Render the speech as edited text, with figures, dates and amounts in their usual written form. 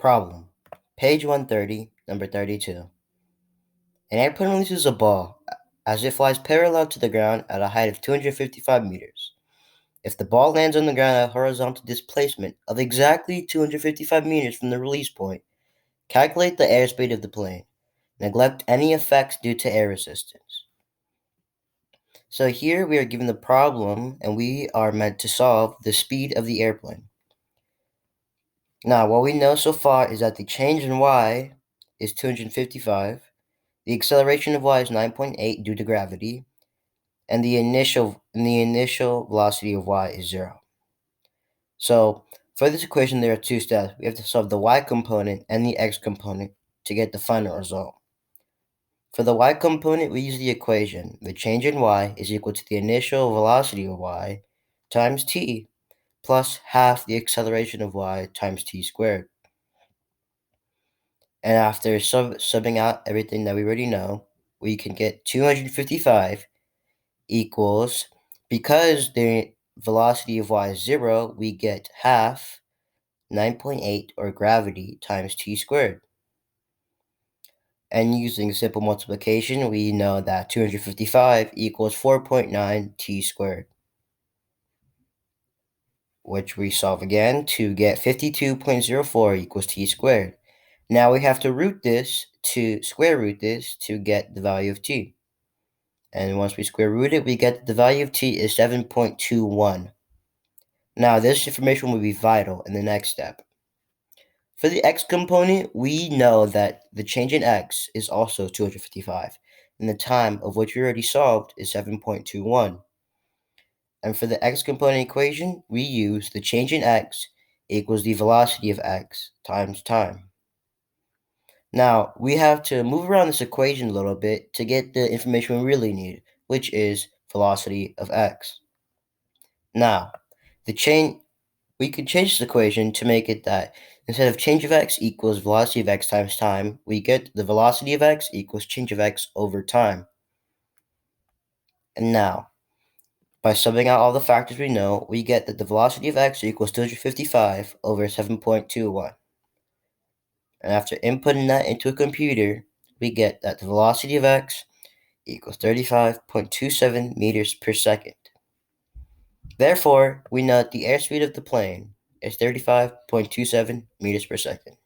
Problem. Page 130, number 32. An airplane releases a ball as it flies parallel to the ground at a height of 255 meters. If the ball lands on the ground at a horizontal displacement of exactly 255 meters from the release point, calculate the airspeed of the plane. Neglect any effects due to air resistance. So here we are given the problem and we are meant to solve the speed of the airplane. Now, what we know so far is that the change in y is 255, the acceleration of y is 9.8 due to gravity, and the initial velocity of y is 0. So, for this equation, there are two steps. We have to solve the y component and the x component to get the final result. For the y component, we use the equation. The change in y is equal to the initial velocity of y times t plus half the acceleration of y times t squared. And after subbing out everything that we already know, we can get 255 equals, because the velocity of y is 0, we get half 9.8, or gravity, times t squared. And using simple multiplication, we know that 255 equals 4.9 t squared, which we solve again to get 52.04 equals t squared. Now we have to square root this to get the value of t. And once we square root it, we get the value of t is 7.21. Now this information will be vital in the next step. For the x component, we know that the change in x is also 255, and the time of which we already solved is 7.21. And for the x component equation, we use the change in x equals the velocity of x times time. Now, we have to move around this equation a little bit to get the information we really need, which is velocity of x. Now, we could change this equation to make it that instead of change of x equals velocity of x times time, we get the velocity of x equals change of x over time. And now, by subbing out all the factors we know, we get that the velocity of x equals 255 over 7.21. And after inputting that into a computer, we get that the velocity of x equals 35.27 meters per second. Therefore, we know that the airspeed of the plane is 35.27 meters per second.